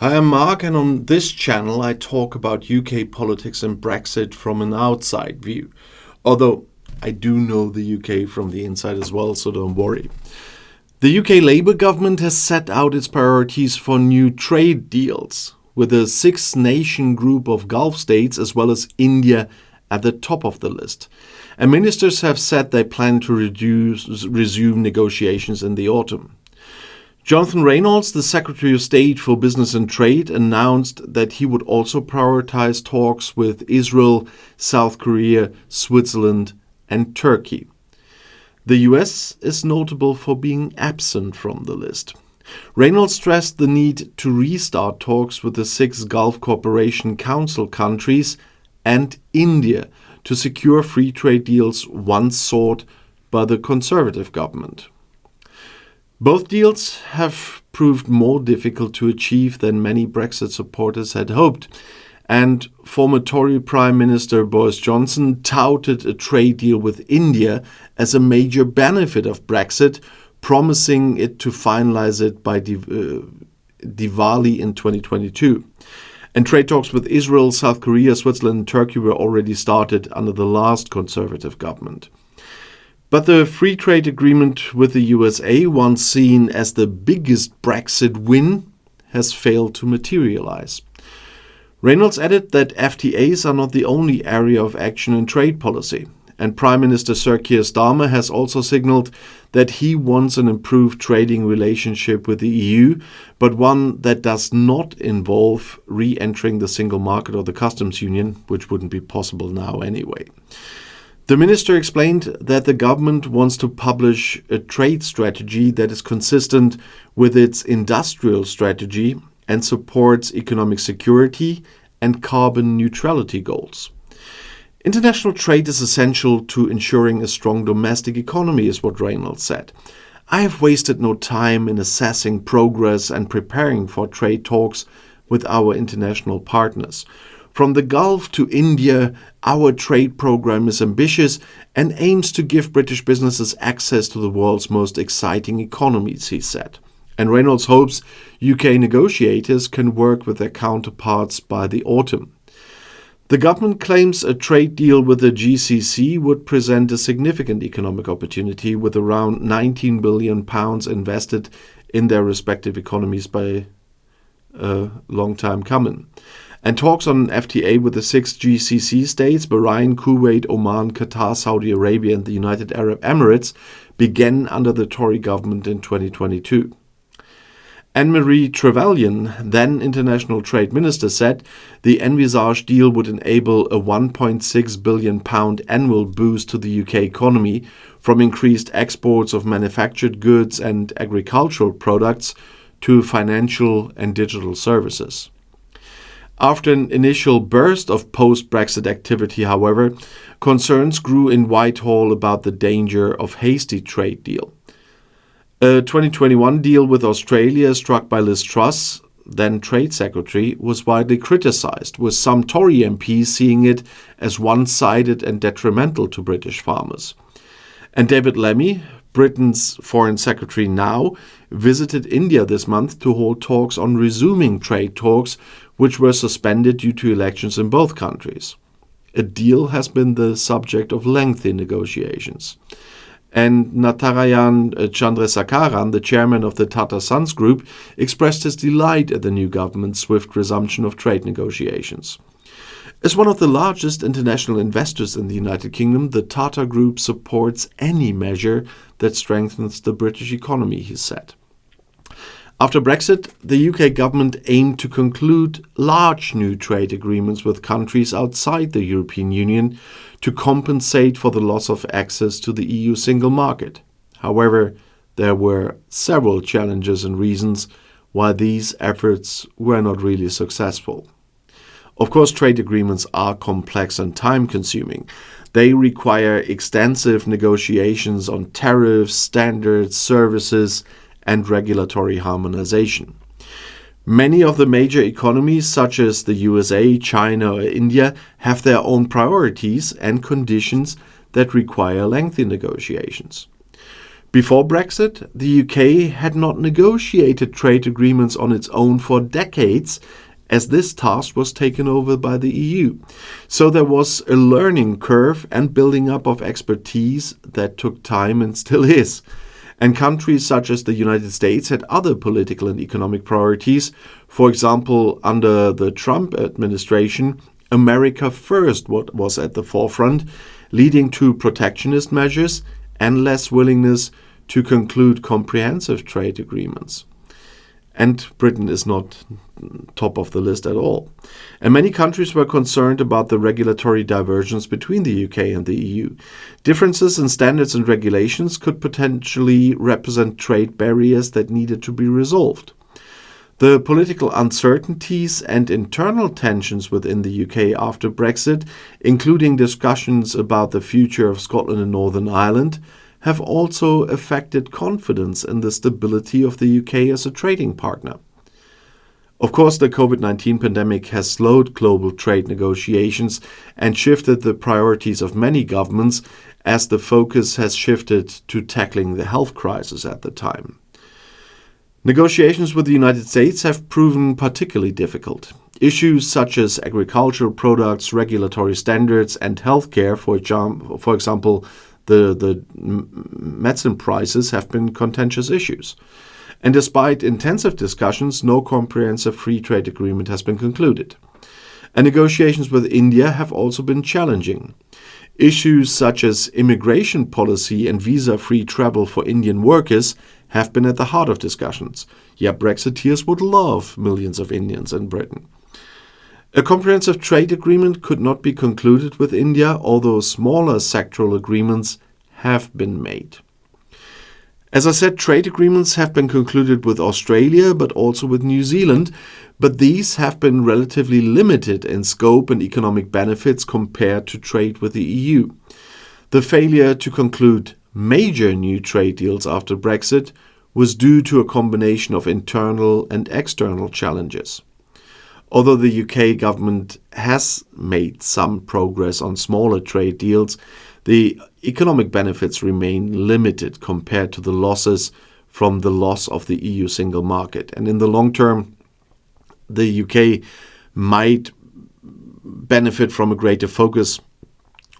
Hi, I'm Mark, and on this channel I talk about UK politics and Brexit from an outside view. Although I do know the UK from the inside as well, so don't worry. The UK Labour government has set out its priorities for new trade deals, with a six-nation group of Gulf states as well as India at the top of the list. And ministers have said they plan to resume negotiations in the autumn. Jonathan Reynolds, the Secretary of State for Business and Trade, announced that he would also prioritize talks with Israel, South Korea, Switzerland, and Turkey. The US is notable for being absent from the list. Reynolds stressed the need to restart talks with the six Gulf Cooperation Council countries and India to secure free trade deals once sought by the Conservative government. Both deals have proved more difficult to achieve than many Brexit supporters had hoped, and former Tory Prime Minister Boris Johnson touted a trade deal with India as a major benefit of Brexit, promising it to finalize it by Diwali in 2022. And trade talks with Israel, South Korea, Switzerland and Turkey were already started under the last Conservative government. But the free trade agreement with the USA, once seen as the biggest Brexit win, has failed to materialize. Reynolds added that FTAs are not the only area of action in trade policy, and Prime Minister Sir Keir Starmer has also signalled that he wants an improved trading relationship with the EU, but one that does not involve re-entering the single market or the customs union, which wouldn't be possible now anyway. The minister explained that the government wants to publish a trade strategy that is consistent with its industrial strategy and supports economic security and carbon neutrality goals. International trade is essential to ensuring a strong domestic economy, is what Reynolds said. I have wasted no time in assessing progress and preparing for trade talks with our international partners. From the Gulf to India, our trade program is ambitious and aims to give British businesses access to the world's most exciting economies, he said. And Reynolds hopes UK negotiators can work with their counterparts by the autumn. The government claims a trade deal with the GCC would present a significant economic opportunity, with around £19 billion invested in their respective economies by a long time coming. And talks on an FTA with the six GCC states, Bahrain, Kuwait, Oman, Qatar, Saudi Arabia and the United Arab Emirates, began under the Tory government in 2022. Anne-Marie Trevelyan, then International Trade Minister, said the envisaged deal would enable a £1.6 billion annual boost to the UK economy from increased exports of manufactured goods and agricultural products to financial and digital services. After an initial burst of post-Brexit activity, however, concerns grew in Whitehall about the danger of hasty trade deal. A 2021 deal with Australia struck by Liz Truss, then Trade Secretary, was widely criticised, with some Tory MPs seeing it as one-sided and detrimental to British farmers. And David Lammy, Britain's Foreign Secretary now, visited India this month to hold talks on resuming trade talks, which were suspended due to elections in both countries. A deal has been the subject of lengthy negotiations. And Natarajan Chandrasekaran, the chairman of the Tata Sons Group, expressed his delight at the new government's swift resumption of trade negotiations. As one of the largest international investors in the United Kingdom, the Tata Group supports any measure that strengthens the British economy, he said. After Brexit, the UK government aimed to conclude large new trade agreements with countries outside the European Union to compensate for the loss of access to the EU single market. However, there were several challenges and reasons why these efforts were not really successful. Of course, trade agreements are complex and time-consuming. They require extensive negotiations on tariffs, standards, services, and regulatory harmonization. Many of the major economies, such as the USA, China, or India, have their own priorities and conditions that require lengthy negotiations. Before Brexit, the UK had not negotiated trade agreements on its own for decades, as this task was taken over by the EU. So there was a learning curve and building up of expertise that took time and still is. And countries such as the United States had other political and economic priorities. For example, under the Trump administration, America first was at the forefront, leading to protectionist measures and less willingness to conclude comprehensive trade agreements. And Britain is not top of the list at all. And many countries were concerned about the regulatory divergence between the UK and the EU. Differences in standards and regulations could potentially represent trade barriers that needed to be resolved. The political uncertainties and internal tensions within the UK after Brexit, including discussions about the future of Scotland and Northern Ireland, have also affected confidence in the stability of the UK as a trading partner. Of course, the COVID-19 pandemic has slowed global trade negotiations and shifted the priorities of many governments as the focus has shifted to tackling the health crisis at the time. Negotiations with the United States have proven particularly difficult. Issues such as agricultural products, regulatory standards, and healthcare, for example, the medicine prices, have been contentious issues. And despite intensive discussions, no comprehensive free trade agreement has been concluded. And negotiations with India have also been challenging. Issues such as immigration policy and visa-free travel for Indian workers have been at the heart of discussions. Yet Brexiteers would love millions of Indians in Britain. A comprehensive trade agreement could not be concluded with India, although smaller sectoral agreements have been made. As I said, trade agreements have been concluded with Australia, but also with New Zealand, but these have been relatively limited in scope and economic benefits compared to trade with the EU. The failure to conclude major new trade deals after Brexit was due to a combination of internal and external challenges. Although the UK government has made some progress on smaller trade deals, the economic benefits remain limited compared to the losses from the loss of the EU single market. And in the long term, the UK might benefit from a greater focus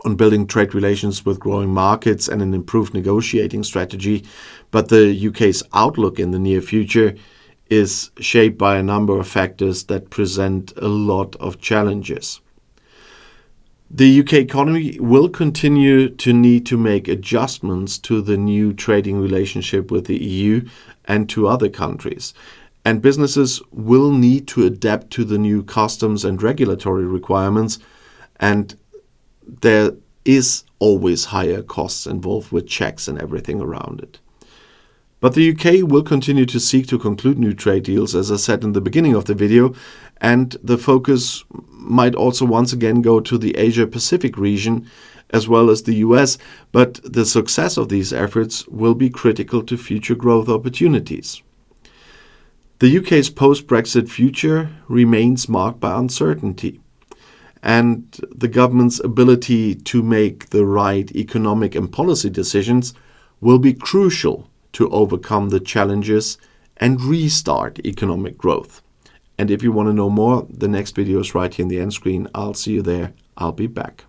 on building trade relations with growing markets and an improved negotiating strategy, but the UK's outlook in the near future is shaped by a number of factors that present a lot of challenges. The UK economy will continue to need to make adjustments to the new trading relationship with the EU and to other countries, and businesses will need to adapt to the new customs and regulatory requirements, and there is always higher costs involved with checks and everything around it. But the UK will continue to seek to conclude new trade deals, as I said in the beginning of the video, and the focus might also once again go to the Asia-Pacific region as well as the US, but the success of these efforts will be critical to future growth opportunities. The UK's post-Brexit future remains marked by uncertainty, and the government's ability to make the right economic and policy decisions will be crucial to overcome the challenges and restart economic growth. And if you want to know more, the next video is right here in the end screen. I'll see you there. I'll be back.